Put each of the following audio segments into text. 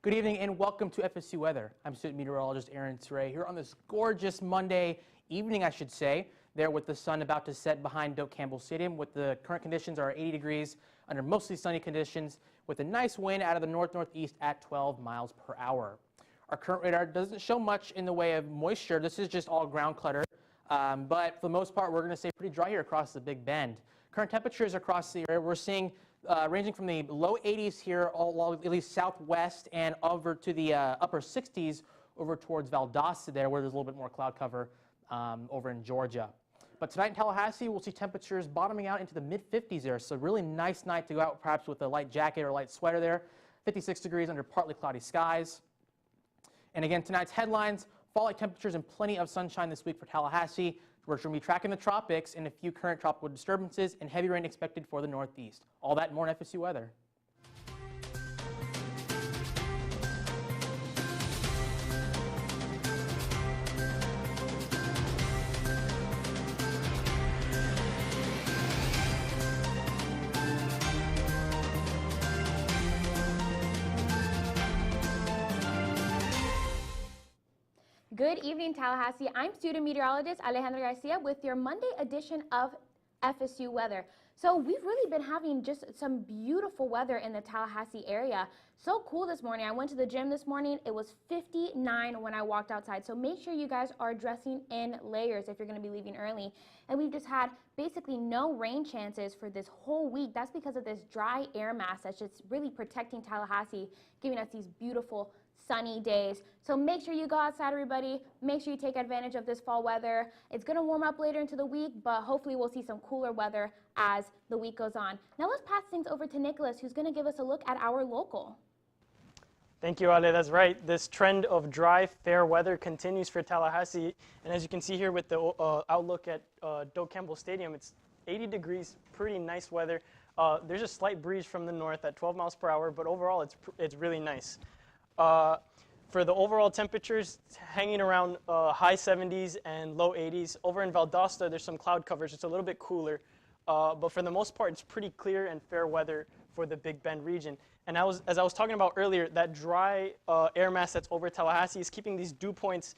Good evening and welcome to FSU Weather. I'm student meteorologist Aaron Turay here on this gorgeous Monday evening, I should say, there with the sun about to set behind Doak Campbell Stadium. With the current conditions are 80 degrees under mostly sunny conditions with a nice wind out of the north-northeast at 12 miles per hour. Our current radar doesn't show much in the way of moisture. This is just all ground clutter, but for the most part, we're going to stay pretty dry here across the Big Bend. Current temperatures across the area, we're seeing ranging from the low 80s here all along at least southwest and over to the upper 60s over towards Valdosta there, where there's a little bit more cloud cover over in Georgia. But tonight in Tallahassee, we'll see temperatures bottoming out into the mid-50s there. So really nice night to go out perhaps with a light jacket or light sweater there. 56 degrees under partly cloudy skies. And again, tonight's headlines, fall-like temperatures and plenty of sunshine this week for Tallahassee. We're going to be tracking the tropics and a few current tropical disturbances and heavy rain expected for the northeast. All that and more in FSU weather. Good evening, Tallahassee. I'm student meteorologist Alejandra Garcia with your Monday edition of FSU Weather. So we've really been having just some beautiful weather in the Tallahassee area. So cool this morning. I went to the gym this morning. It was 59 when I walked outside. So make sure you guys are dressing in layers if you're going to be leaving early. And we've just had basically no rain chances for this whole week. That's because of this dry air mass that's just really protecting Tallahassee, giving us these beautiful sunny days. So make sure you go outside, everybody. Make sure you take advantage of this fall weather. It's going to warm up later into the week, but hopefully we'll see some cooler weather as the week goes on. Now let's pass things over to Nicholas, who's going to give us a look at our local. Thank you, Ale. That's right. This trend of dry, fair weather continues for Tallahassee. And as you can see here with the outlook at Doak Campbell Stadium, it's 80 degrees, pretty nice weather. There's a slight breeze from the north at 12 miles per hour, but overall it's really nice. For the overall temperatures, hanging around high 70s and low 80s. Over in Valdosta, there's some cloud coverage. It's a little bit cooler. But for the most part, it's pretty clear and fair weather for the Big Bend region. And as I was talking about earlier, that dry air mass that's over Tallahassee is keeping these dew points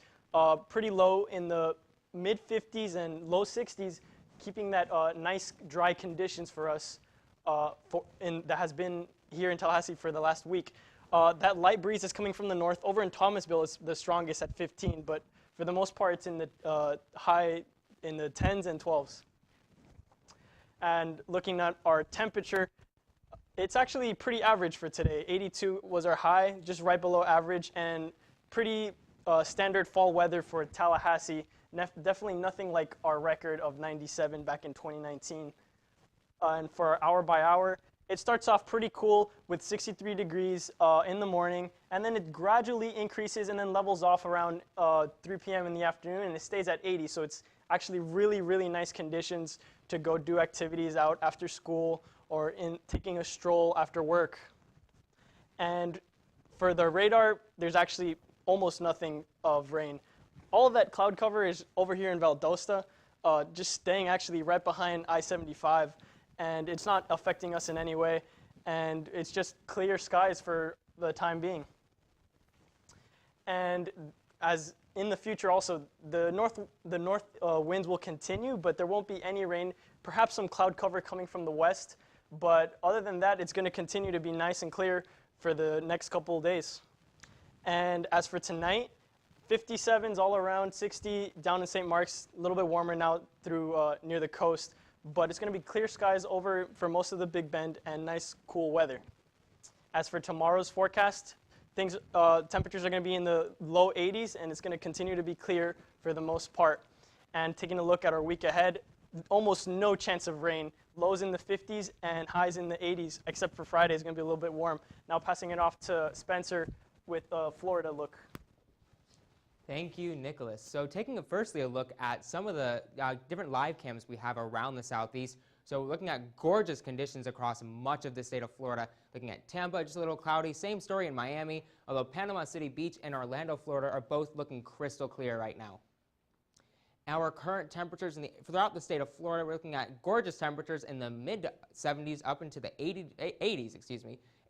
pretty low in the mid-50s and low 60s, keeping that nice dry conditions for us that has been here in Tallahassee for the last week. That light breeze is coming from the north. Over in Thomasville, it's the strongest at 15, but for the most part, it's in the high in the 10s and 12s. And looking at our temperature, it's actually pretty average for today. 82 was our high, just right below average, and pretty standard fall weather for Tallahassee. Definitely nothing like our record of 97 back in 2019. And for hour by hour, it starts off pretty cool with 63 degrees in the morning, and then it gradually increases and then levels off around 3 p.m. in the afternoon, and it stays at 80. So it's actually really, really nice conditions to go do activities out after school or in taking a stroll after work. And for the radar, there's actually almost nothing of rain. All of that cloud cover is over here in Valdosta, just staying actually right behind I-75. And it's not affecting us in any way, and it's just clear skies for the time being. And as in the future also, the north winds will continue, but there won't be any rain, perhaps some cloud cover coming from the west, but other than that, it's going to continue to be nice and clear for the next couple of days. And as for tonight, 57s all around, 60 down in St. Mark's, a little bit warmer now through near the coast. But it's going to be clear skies over for most of the Big Bend and nice cool weather. As for tomorrow's forecast, temperatures are going to be in the low 80s, and it's going to continue to be clear for the most part. And taking a look at our week ahead, almost no chance of rain. Lows in the 50s and highs in the 80s, except for Friday. It's going to be a little bit warm. Now passing it off to Spencer with Florida look. Thank you, Nicholas. So taking firstly a look at some of the different live cams we have around the southeast. So looking at gorgeous conditions across much of the state of Florida. Looking at Tampa, just a little cloudy. Same story in Miami, although Panama City Beach and Orlando, Florida are both looking crystal clear right now. Our current temperatures throughout the state of Florida, we're looking at gorgeous temperatures in the mid-70s up into the 80s,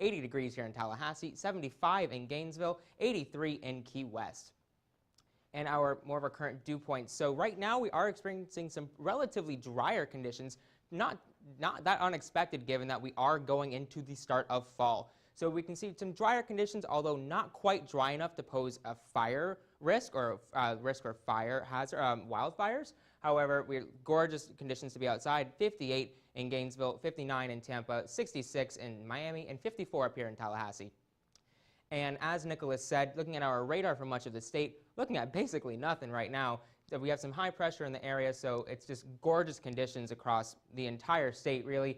80 degrees here in Tallahassee, 75 in Gainesville, 83 in Key West. And more of our current dew points. So right now we are experiencing some relatively drier conditions, not that unexpected given that we are going into the start of fall. So we can see some drier conditions, although not quite dry enough to pose a fire risk or risk for fire hazard, wildfires. However, we're gorgeous conditions to be outside, 58 in Gainesville, 59 in Tampa, 66 in Miami, and 54 up here in Tallahassee. And as Nicholas said, looking at our radar for much of the state, looking at basically nothing right now. We have some high pressure in the area, so it's just gorgeous conditions across the entire state, really.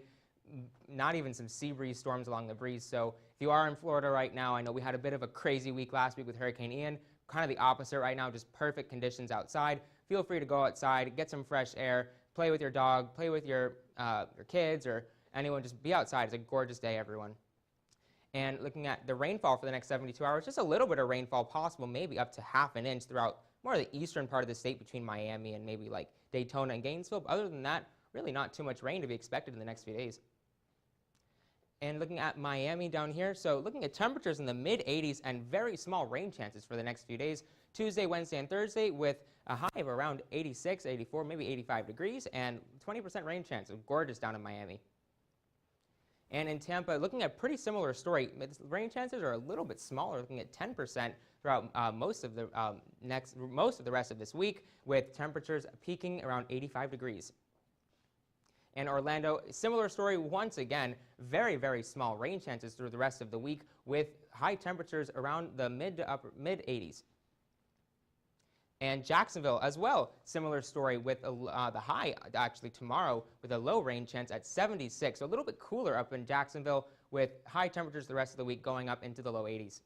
Not even some sea breeze storms along the breeze. So if you are in Florida right now, I know we had a bit of a crazy week last week with Hurricane Ian. Kind of the opposite right now, just perfect conditions outside. Feel free to go outside, get some fresh air, play with your dog, play with your kids, or anyone. Just be outside. It's a gorgeous day, everyone. And looking at the rainfall for the next 72 hours, just a little bit of rainfall possible, maybe up to ½ an inch throughout more of the eastern part of the state between Miami and maybe like Daytona and Gainesville. But other than that, really not too much rain to be expected in the next few days. And looking at Miami down here, so looking at temperatures in the mid-80s and very small rain chances for the next few days. Tuesday, Wednesday, and Thursday with a high of around 86, 84, maybe 85 degrees and 20% rain chance. So gorgeous down in Miami. And in Tampa, looking at a pretty similar story. Rain chances are a little bit smaller, looking at 10% throughout most of the rest of this week, with temperatures peaking around 85 degrees. And Orlando, similar story once again, very, very small rain chances through the rest of the week, with high temperatures around the mid 80s. And Jacksonville as well, similar story with the high actually tomorrow with a low rain chance at 76. So a little bit cooler up in Jacksonville with high temperatures the rest of the week going up into the low 80s.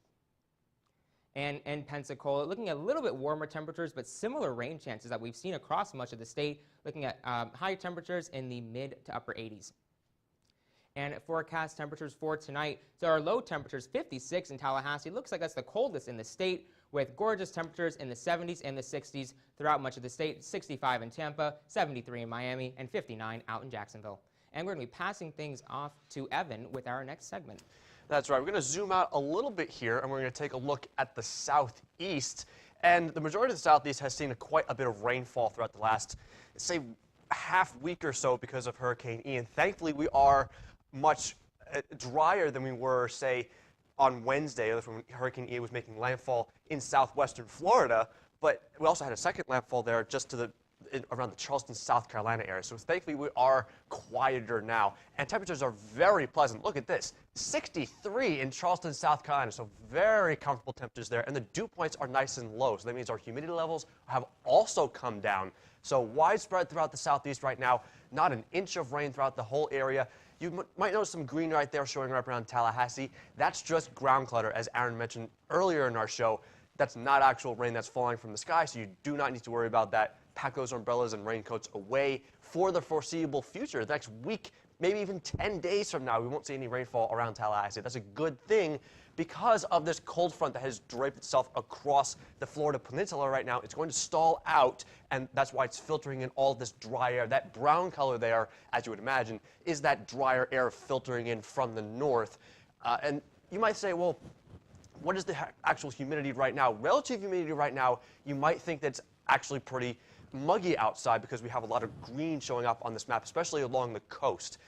And in Pensacola, looking at a little bit warmer temperatures, but similar rain chances that we've seen across much of the state, looking at high temperatures in the mid to upper 80s. And forecast temperatures for tonight, so our low temperatures, 56 in Tallahassee. Looks like that's the coldest in the state, with gorgeous temperatures in the 70s and the 60s throughout much of the state, 65 in Tampa, 73 in Miami, and 59 out in Jacksonville. And we're going to be passing things off to Evan with our next segment. That's right. We're going to zoom out a little bit here, and we're going to take a look at the southeast. And the majority of the southeast has seen quite a bit of rainfall throughout the last, say, half week or so because of Hurricane Ian. Thankfully, we are much drier than we were, say, on Wednesday, when Hurricane Ian was making landfall in southwestern Florida. But we also had a second landfall there just to around the Charleston, South Carolina area. So thankfully we are quieter now. And temperatures are very pleasant. Look at this, 63 in Charleston, South Carolina. So very comfortable temperatures there. And the dew points are nice and low. So that means our humidity levels have also come down. So widespread throughout the southeast right now, not an inch of rain throughout the whole area. You might notice some green right there showing right around Tallahassee. That's just ground clutter, as Aaron mentioned earlier in our show. That's not actual rain that's falling from the sky, so you do not need to worry about that. Pack those umbrellas and raincoats away for the foreseeable future. The next week, maybe even 10 days from now, we won't see any rainfall around Tallahassee. That's a good thing because of this cold front that has draped itself across the Florida peninsula right now. It's going to stall out, and that's why it's filtering in all this dry air. That brown color there, as you would imagine, is that drier air filtering in from the north. And you might say, well, what is the actual humidity right now? Relative humidity right now, you might think that's actually pretty muggy outside because we have a lot of green showing up on this map, especially along the coast.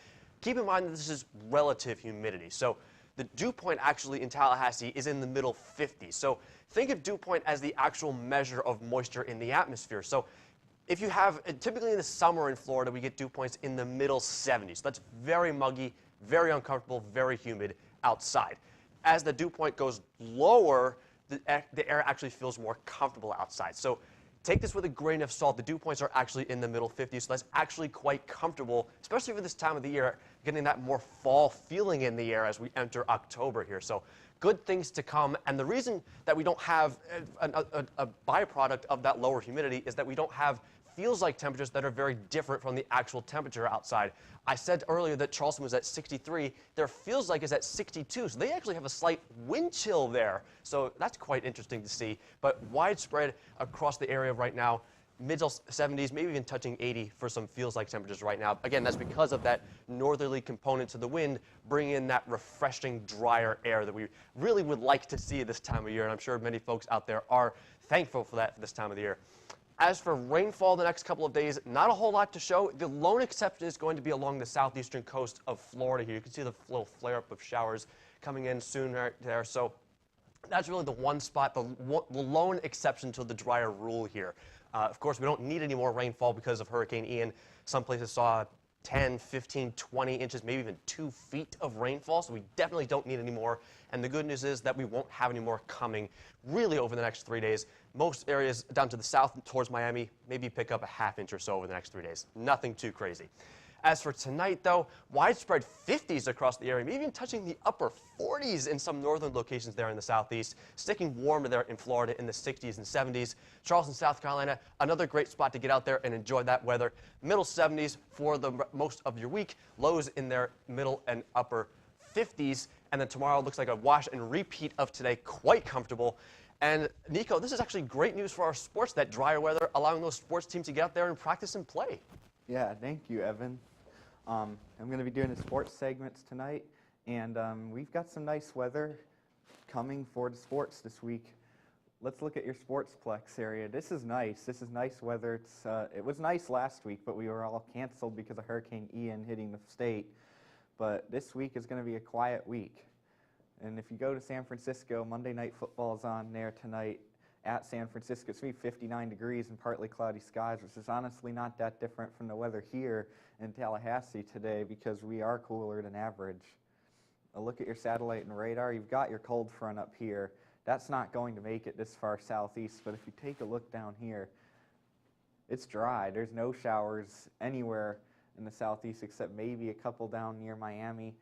Keep in mind that this is relative humidity. So the dew point actually in Tallahassee is in the middle 50s. So think of dew point as the actual measure of moisture in the atmosphere. So if you have, typically in the summer in Florida, we get dew points in the middle 70s. So that's very muggy, very uncomfortable, very humid outside. As the dew point goes lower, the air actually feels more comfortable outside. So take this with a grain of salt. The dew points are actually in the middle 50s, so that's actually quite comfortable, especially for this time of the year, getting that more fall feeling in the air as we enter October here. So good things to come. And the reason that we don't have a byproduct of that lower humidity is that we don't have feels like temperatures that are very different from the actual temperature outside. I said earlier that Charleston was at 63. Their feels like is at 62. So they actually have a slight wind chill there. So that's quite interesting to see. But widespread across the area right now, mid 70s, maybe even touching 80 for some feels-like temperatures right now. Again, that's because of that northerly component to the wind, bringing in that refreshing, drier air that we really would like to see this time of year, and I'm sure many folks out there are thankful for that for this time of the year. As for rainfall the next couple of days, not a whole lot to show. The lone exception is going to be along the southeastern coast of Florida here. You can see the little flare-up of showers coming in soon right there. So that's really the one spot, the lone exception to the drier rule here. Of course, we don't need any more rainfall because of Hurricane Ian. Some places saw 10, 15, 20 inches, maybe even 2 feet of rainfall, so we definitely don't need any more. And the good news is that we won't have any more coming really over the next 3 days. Most areas down to the south towards Miami maybe pick up a ½ inch or so over the next 3 days. Nothing too crazy. As for tonight, though, widespread 50s across the area, maybe even touching the upper 40s in some northern locations there in the southeast, sticking warmer there in Florida in the 60s and 70s. Charleston, South Carolina, another great spot to get out there and enjoy that weather. Middle 70s for the most of your week, lows in their middle and upper 50s, and then tomorrow looks like a wash and repeat of today, quite comfortable. And Nico, this is actually great news for our sports, that drier weather, allowing those sports teams to get out there and practice and play. Yeah, thank you, Evan. I'm going to be doing the sports segments tonight, and we've got some nice weather coming for the sports this week. Let's look at your sportsplex area. This is nice. This is nice weather. It was nice last week, but we were all canceled because of Hurricane Ian hitting the state. But this week is going to be a quiet week. And if you go to San Francisco, Monday Night Football is on there tonight at San Francisco. It's going to be 59 degrees and partly cloudy skies, which is honestly not that different from the weather here in Tallahassee today because we are cooler than average. A look at your satellite and radar. You've got your cold front up here. That's not going to make it this far southeast, but if you take a look down here, it's dry. There's no showers anywhere in the southeast except maybe a couple down near Miami.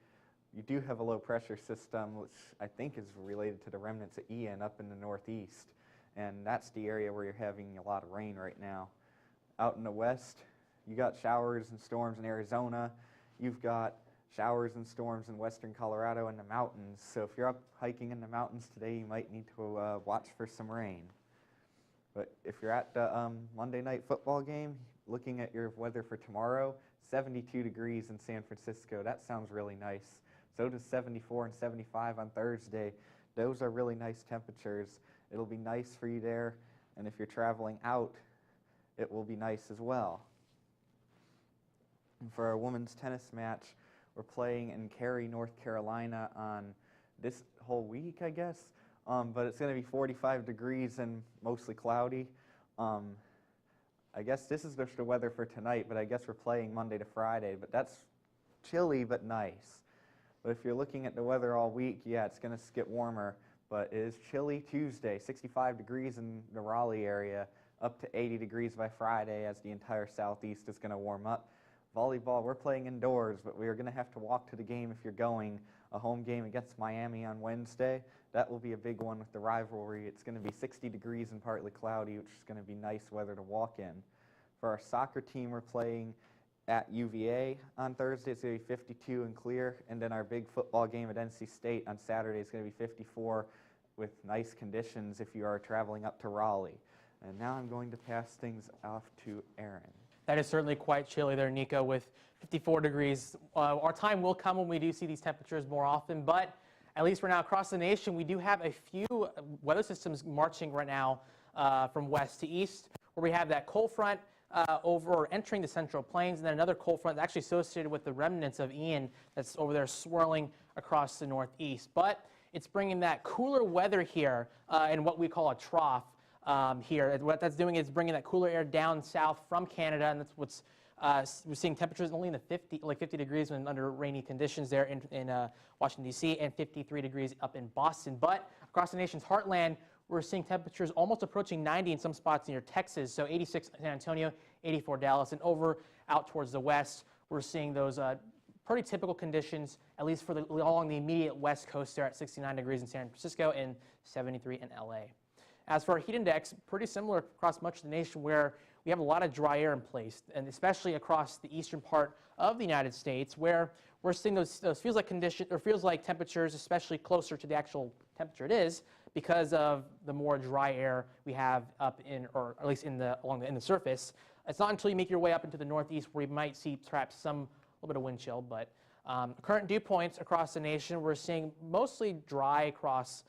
You do have a low pressure system, which I think is related to the remnants of Ian up in the northeast. And that's the area where you're having a lot of rain right now. Out in the west, you got showers and storms in Arizona. You've got showers and storms in western Colorado and the mountains. So if you're up hiking in the mountains today, you might need to watch for some rain. But if you're at the Monday Night Football game, looking at your weather for tomorrow, 72 degrees in San Francisco. That sounds really nice. So does 74 and 75 on Thursday. Those are really nice temperatures. It'll be nice for you there, and if you're traveling out, it will be nice as well. And for our women's tennis match, we're playing in Cary, North Carolina on this whole week, I guess, but it's going to be 45 degrees and mostly cloudy. I guess this is just the weather for tonight, but I guess we're playing Monday to Friday, but that's chilly but nice. But if you're looking at the weather all week, yeah, it's going to get warmer. But it is chilly Tuesday, 65 degrees in the Raleigh area, up to 80 degrees by Friday as the entire southeast is going to warm up. Volleyball, we're playing indoors, but we are going to have to walk to the game if you're going. A home game against Miami on Wednesday. That will be a big one with the rivalry. It's going to be 60 degrees and partly cloudy, which is going to be nice weather to walk in. For our soccer team, we're playing at UVA on Thursday. It's going to be 52 and clear. And then our big football game at NC State on Saturday is going to be 54 with nice conditions if you are traveling up to Raleigh. And now I'm going to pass things off to Aaron. That is certainly quite chilly there, Nico, with 54 degrees. Our time will come when we do see these temperatures more often, but at least for now across the nation, we do have a few weather systems marching right now from west to east, where we have that cold front entering the Central Plains, and then another cold front that's actually associated with the remnants of Ian that's over there swirling across the northeast. But it's bringing that cooler weather here in what we call a trough here. And what that's doing is bringing that cooler air down south from Canada, and that's what's we're seeing temperatures only in the 50 degrees when under rainy conditions there in Washington, D.C., and 53 degrees up in Boston. But across the nation's heartland, we're seeing temperatures almost approaching 90 in some spots near Texas, so 86 San Antonio, 84 Dallas, and over out towards the west, we're seeing those pretty typical conditions, at least for along the immediate west coast there at 69 degrees in San Francisco and 73 in L.A. As for our heat index, pretty similar across much of the nation where we have a lot of dry air in place, and especially across the eastern part of the United States where we're seeing those feels like temperatures, especially closer to the actual temperature it is, because of the more dry air we have up in, or at least in the surface. It's not until you make your way up into the northeast where you might see perhaps a little bit of wind chill, but current dew points across the nation, we're seeing mostly dry across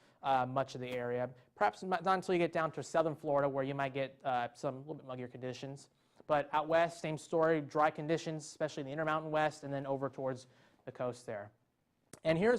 much of the area. Perhaps not until you get down to southern Florida where you might get some little bit muggier conditions. But out west, same story, dry conditions, especially in the Intermountain West, and then over towards the coast there. And here are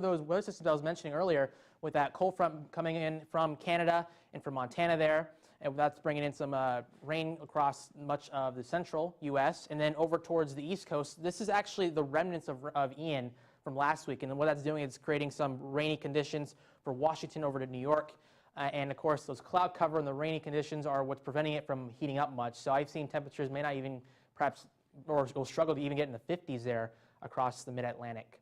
those weather systems I was mentioning earlier, with that cold front coming in from Canada and from Montana there. And that's bringing in some rain across much of the central U.S. and then over towards the east coast. This is actually the remnants of Ian from last week. And what that's doing is creating some rainy conditions for Washington over to New York. And of course, those cloud cover and the rainy conditions are what's preventing it from heating up much. So I've seen temperatures may not even perhaps, or will struggle to even get in the 50s there across the mid-Atlantic.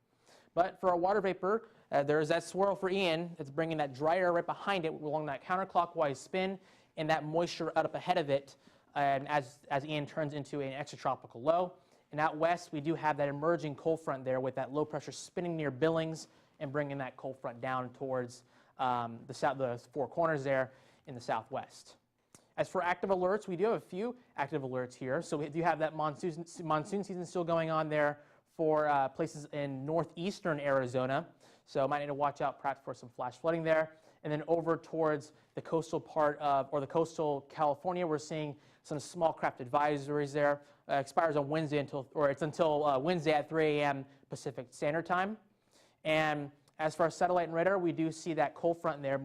But for our water vapor, there's that swirl for Ian. It's bringing that dry air right behind it along that counterclockwise spin and that moisture out up ahead of it and as Ian turns into an extratropical low. And out west, we do have that emerging cold front there with that low pressure spinning near Billings and bringing that cold front down towards the four corners there in the southwest. As for active alerts, we do have a few active alerts here. So we do have that monsoon season still going on there for places in northeastern Arizona. So might need to watch out perhaps for some flash flooding there. And then over towards the coastal part of, or the coastal California, we're seeing some small craft advisories there. Expires on Wednesday until Wednesday at 3 a.m. Pacific Standard Time. And as for our satellite and radar, we do see that cold front there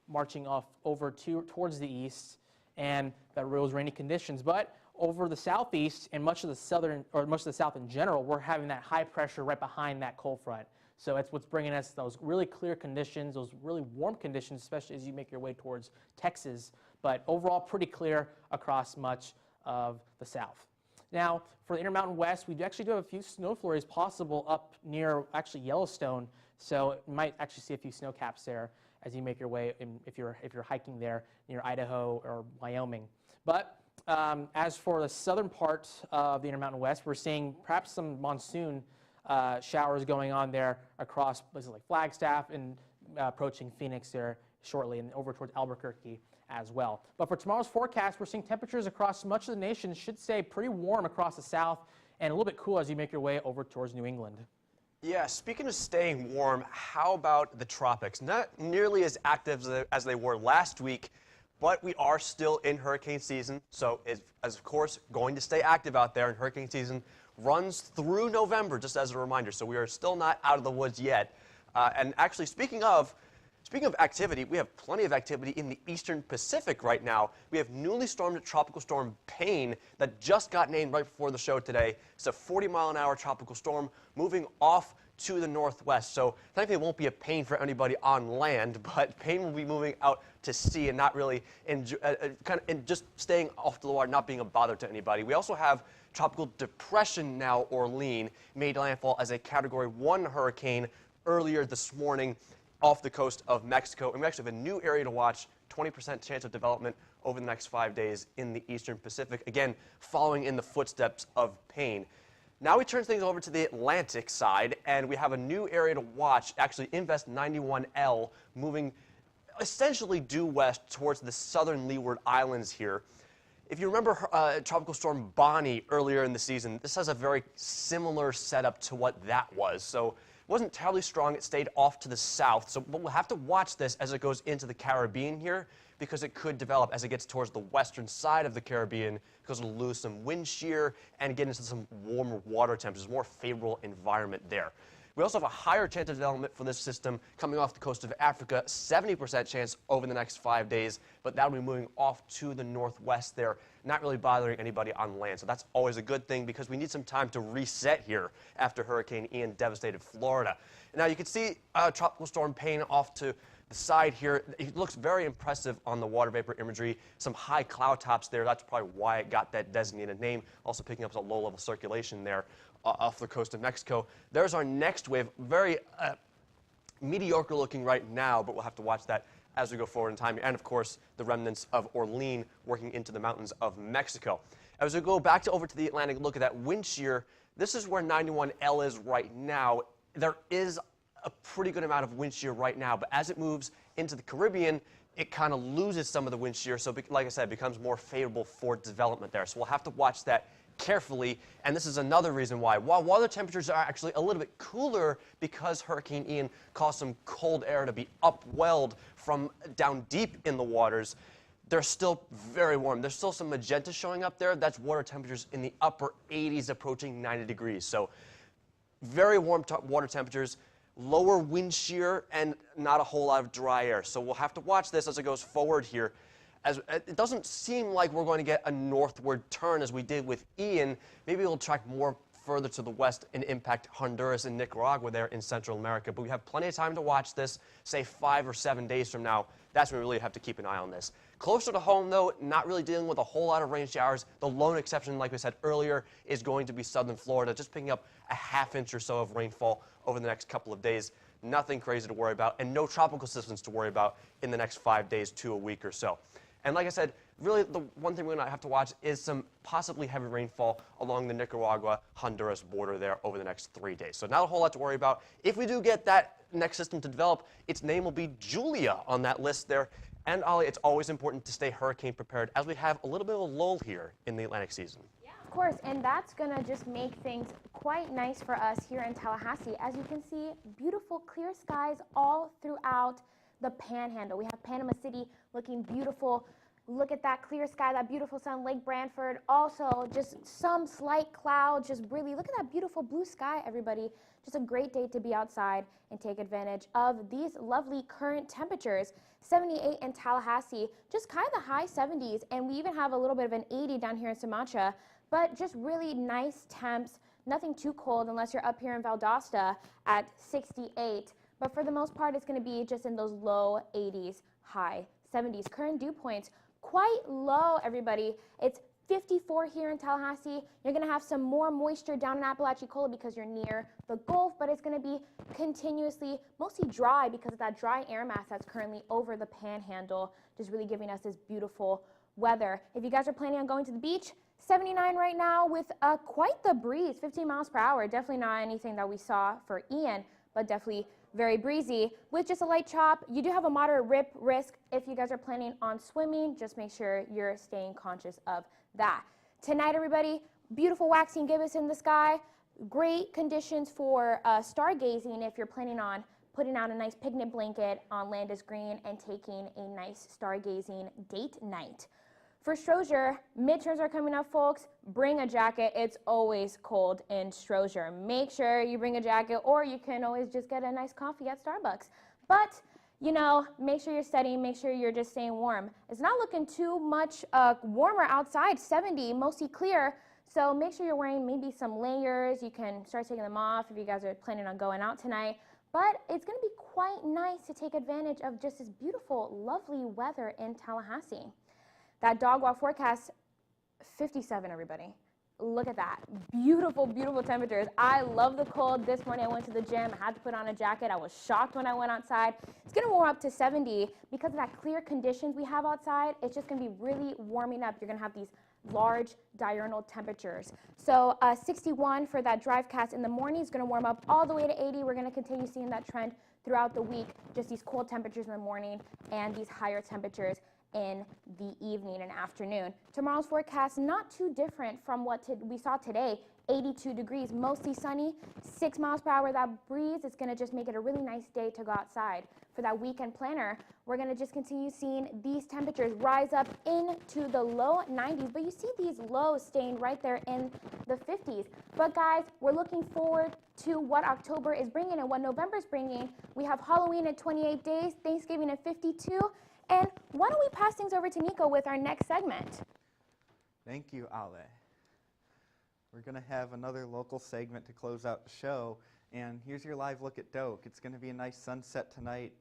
marching off over towards the east, and that rules rainy conditions. But over the southeast and much of the south in general, we're having that high pressure right behind that cold front. So it's what's bringing us those really clear conditions, those really warm conditions, especially as you make your way towards Texas. But overall, pretty clear across much of the south. Now, for the Intermountain West, we actually do have a few snow flurries possible up near actually Yellowstone. So you might actually see a few snow caps there as you make your way if you're hiking there near Idaho or Wyoming. But as for the southern part of the Intermountain West, we're seeing perhaps some monsoon showers going on there across places like Flagstaff and approaching Phoenix there shortly and over towards Albuquerque as well. But for tomorrow's forecast, we're seeing temperatures across much of the nation should stay pretty warm across the south and a little bit cool as you make your way over towards New England. Yeah, speaking of staying warm, how about the tropics? Not nearly as active as they were last week, but we are still in hurricane season. So it's, of course, going to stay active out there, and hurricane season runs through November, just as a reminder. So we are still not out of the woods yet. And actually, speaking of activity, we have plenty of activity in the eastern Pacific right now. We have newly stormed tropical storm Payne that just got named right before the show today. It's a 40-mile-an-hour tropical storm moving off to the northwest. So thankfully it won't be a pain for anybody on land, but Payne will be moving out to sea and not really just staying off to the water, not being a bother to anybody. We also have tropical depression now, Orlean, made landfall as a Category 1 hurricane earlier this morning off the coast of Mexico. And we actually have a new area to watch, 20% chance of development over the next 5 days in the eastern Pacific, again, following in the footsteps of Payne. Now we turn things over to the Atlantic side, and we have a new area to watch, actually Invest 91L, moving essentially due west towards the southern Leeward Islands here. If you remember Tropical Storm Bonnie earlier in the season, this has a very similar setup to what that was. So it wasn't terribly strong. It stayed off to the south. But we'll have to watch this as it goes into the Caribbean here, because it could develop as it gets towards the western side of the Caribbean, because it'll lose some wind shear and get into some warmer water temperatures, more favorable environment there. We also have a higher chance of development for this system coming off the coast of Africa, 70% chance over the next 5 days, but that'll be moving off to the northwest there, not really bothering anybody on land. So that's always a good thing, because we need some time to reset here after Hurricane Ian devastated Florida. And now you can see Tropical Storm Payne off to the side here. It looks very impressive on the water vapor imagery. Some high cloud tops there. That's probably why it got that designated name. Also picking up some low-level circulation there off the coast of Mexico. There's our next wave. Very mediocre looking right now, but we'll have to watch that as we go forward in time. And of course, the remnants of Orlean working into the mountains of Mexico. As we go back over to the Atlantic, look at that wind shear. This is where 91L is right now. There is a pretty good amount of wind shear right now, but as it moves into the Caribbean, it kind of loses some of the wind shear, so like I said, it becomes more favorable for development there. So we'll have to watch that carefully, and this is another reason why. While water temperatures are actually a little bit cooler because Hurricane Ian caused some cold air to be upwelled from down deep in the waters, they're still very warm. There's still some magenta showing up there. That's water temperatures in the upper 80s approaching 90 degrees. So very warm water temperatures, lower wind shear, and not a whole lot of dry air. So we'll have to watch this as it goes forward here. As it doesn't seem like we're going to get a northward turn as we did with Ian. Maybe it'll track more further to the west and impact Honduras and Nicaragua there in Central America. But we have plenty of time to watch this, say 5 or 7 days from now. That's when we really have to keep an eye on this. Closer to home, though, not really dealing with a whole lot of rain showers. The lone exception, like we said earlier, is going to be southern Florida, just picking up a ½ inch or so of rainfall over the next couple of days. Nothing crazy to worry about, and no tropical systems to worry about in the next 5 days to a week or so. And like I said, really the one thing we're going to have to watch is some possibly heavy rainfall along the Nicaragua-Honduras border there over the next 3 days. So not a whole lot to worry about. If we do get that next system to develop, its name will be Julia on that list there. And Ollie, it's always important to stay hurricane prepared as we have a little bit of a lull here in the Atlantic season. Yeah, of course, and that's going to just make things quite nice for us here in Tallahassee. As you can see, beautiful clear skies all throughout the Panhandle. We have Panama City looking beautiful. Look at that clear sky, that beautiful sun, Lake Branford. Also, just some slight clouds, just really, look at that beautiful blue sky, everybody. Just a great day to be outside and take advantage of these lovely current temperatures. 78 in Tallahassee, just kind of the high 70s, and we even have a little bit of an 80 down here in Sumatra, but just really nice temps. Nothing too cold unless you're up here in Valdosta at 68. But for the most part, it's going to be just in those low 80s, high 70s. Current dew points quite low, everybody. It's 54 here in Tallahassee. You're going to have some more moisture down in Apalachicola because you're near the Gulf, but it's going to be continuously mostly dry because of that dry air mass that's currently over the Panhandle, just really giving us this beautiful weather. If you guys are planning on going to the beach, 79 right now with quite the breeze, 15 miles per hour. Definitely not anything that we saw for Ian, but definitely very breezy with just a light chop. You do have a moderate rip risk if you guys are planning on swimming. Just make sure you're staying conscious of that. Tonight, everybody, beautiful waxing gibbous in the sky. Great conditions for stargazing if you're planning on putting out a nice picnic blanket on Landis Green and taking a nice stargazing date night. For Strozier, midterms are coming up, folks. Bring a jacket. It's always cold in Strozier. Make sure you bring a jacket, or you can always just get a nice coffee at Starbucks. But, you know, make sure you're studying. Make sure you're just staying warm. It's not looking too much warmer outside, 70, mostly clear. So make sure you're wearing maybe some layers. You can start taking them off if you guys are planning on going out tonight. But it's going to be quite nice to take advantage of just this beautiful, lovely weather in Tallahassee. That dog walk forecast, 57, everybody. Look at that. Beautiful, beautiful temperatures. I love the cold. This morning I went to the gym. I had to put on a jacket. I was shocked when I went outside. It's going to warm up to 70 because of that clear conditions we have outside. It's just going to be really warming up. You're going to have these large diurnal temperatures. So 61 for that drive cast in the morning is going to warm up all the way to 80. We're going to continue seeing that trend throughout the week. Just these cold temperatures in the morning and these higher temperatures in the evening and afternoon. Tomorrow's forecast not too different from what we saw today. 82 degrees, mostly sunny, 6 miles per hour. That breeze is going to just make it a really nice day to go outside. For that weekend planner, we're going to just continue seeing these temperatures rise up into the low 90s, but you see these lows staying right there in the 50s. But guys, we're looking forward to what October is bringing and what November is bringing. We have Halloween at 28 days, Thanksgiving at 52. And why don't we pass things over to Nico with our next segment? Thank you, Ale. We're going to have another local segment to close out the show. And here's your live look at Doak. It's going to be a nice sunset tonight.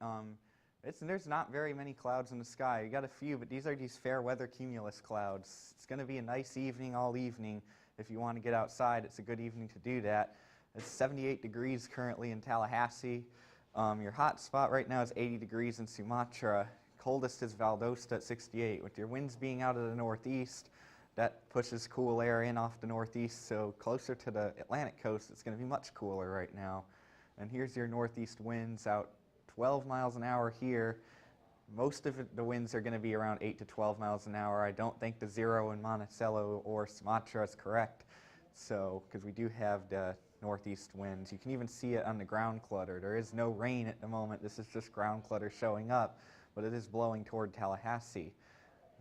There's not very many clouds in the sky. You got a few, but these are these fair weather cumulus clouds. It's going to be a nice evening all evening. If you want to get outside, it's a good evening to do that. It's 78 degrees currently in Tallahassee. Your hot spot right now is 80 degrees in Sumatra. Coldest is Valdosta at 68. With your winds being out of the northeast, that pushes cool air in off the northeast, so closer to the Atlantic coast, it's going to be much cooler right now. And here's your northeast winds out 12 miles an hour here. Most of the winds are going to be around 8 to 12 miles an hour. I don't think the 0 in Monticello or Sumatra is correct. So, because we do have the northeast winds. You can even see it on the ground clutter. There is no rain at the moment. This is just ground clutter showing up, but it is blowing toward Tallahassee,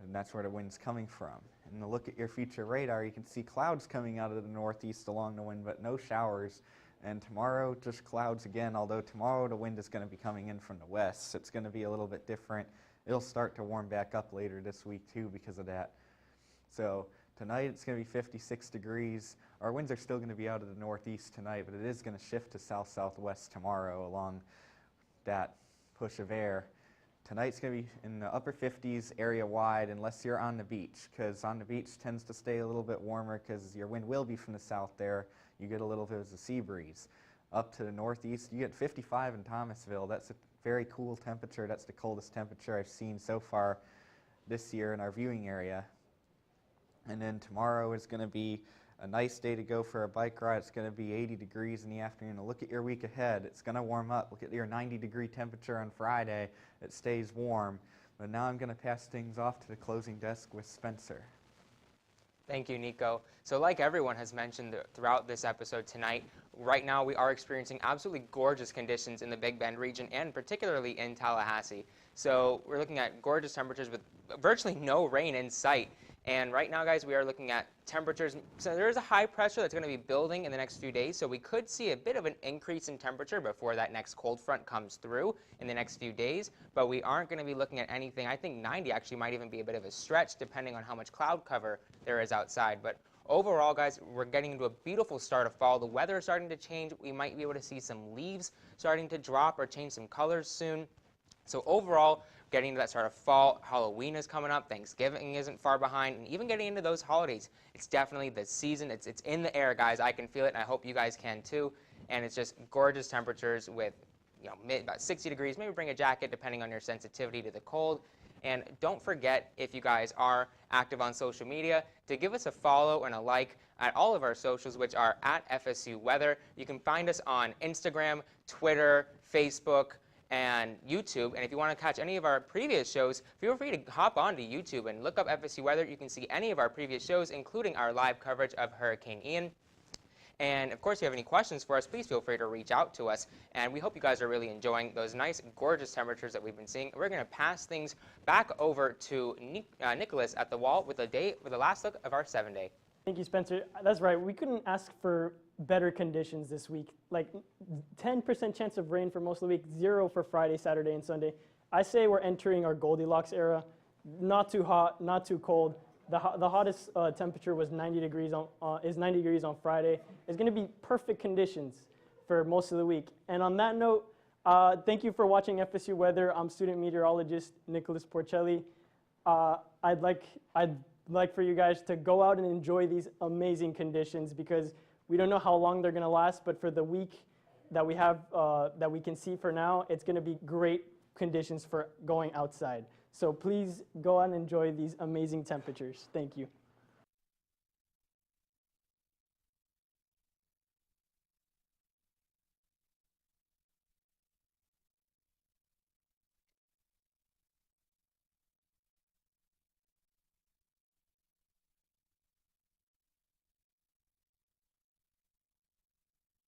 and that's where the wind's coming from. And to look at your future radar, you can see clouds coming out of the northeast along the wind, but no showers. And tomorrow, just clouds again, although tomorrow the wind is going to be coming in from the west, so it's going to be a little bit different. It'll start to warm back up later this week, too, because of that. So tonight, it's going to be 56 degrees. Our winds are still going to be out of the northeast tonight, but it is going to shift to south-southwest tomorrow along that push of air. Tonight's going to be in the upper 50s area-wide unless you're on the beach, because on the beach tends to stay a little bit warmer because your wind will be from the south there. You get a little bit of a sea breeze. Up to the northeast, you get 55 in Thomasville. That's a very cool temperature. That's the coldest temperature I've seen so far this year in our viewing area. And then tomorrow is going to be a nice day to go for a bike ride. It's going to be 80 degrees in the afternoon. Now look at your week ahead. It's going to warm up. Look at your 90-degree temperature on Friday. It stays warm. But now I'm going to pass things off to the closing desk with Spencer. Thank you, Nico. So like everyone has mentioned throughout this episode tonight, right now we are experiencing absolutely gorgeous conditions in the Big Bend region and particularly in Tallahassee. So we're looking at gorgeous temperatures with virtually no rain in sight. And right now, guys, we are looking at temperatures. So there is a high pressure that's going to be building in the next few days. So we could see a bit of an increase in temperature before that next cold front comes through in the next few days. But we aren't going to be looking at anything. I think 90 actually might even be a bit of a stretch depending on how much cloud cover there is outside. But overall, guys, we're getting into a beautiful start of fall. The weather is starting to change. We might be able to see some leaves starting to drop or change some colors soon. So overall, getting into that start of fall, Halloween is coming up, Thanksgiving isn't far behind, and even getting into those holidays, it's definitely the season. It's in the air, guys. I can feel it, and I hope you guys can too. And it's just gorgeous temperatures with, about 60 degrees. Maybe bring a jacket depending on your sensitivity to the cold. And don't forget, if you guys are active on social media, to give us a follow and a like at all of our socials, which are at FSU Weather. You can find us on Instagram, Twitter, Facebook, and YouTube. And if you want to catch any of our previous shows, feel free to hop onto YouTube and look up FSU Weather. You can see any of our previous shows, including our live coverage of Hurricane Ian. And of course, if you have any questions for us, please feel free to reach out to us. And we hope you guys are really enjoying those nice, gorgeous temperatures that we've been seeing. We're going to pass things back over to Nicholas at the wall with the last look of our 7-day. Thank you, Spencer. That's right. We couldn't ask for better conditions this week. Like 10% chance of rain for most of the week, 0 for Friday, Saturday, and Sunday. I say we're entering our Goldilocks era. Not too hot, not too cold. The hottest temperature was 90 degrees is 90 degrees on Friday. It's going to be perfect conditions for most of the week. And on that note, thank you for watching FSU Weather. I'm student meteorologist Nicholas Porcelli. I'd like for you guys to go out and enjoy these amazing conditions because we don't know how long they're going to last, but for the week that we have, that we can see for now, it's going to be great conditions for going outside. So please go out and enjoy these amazing temperatures. Thank you.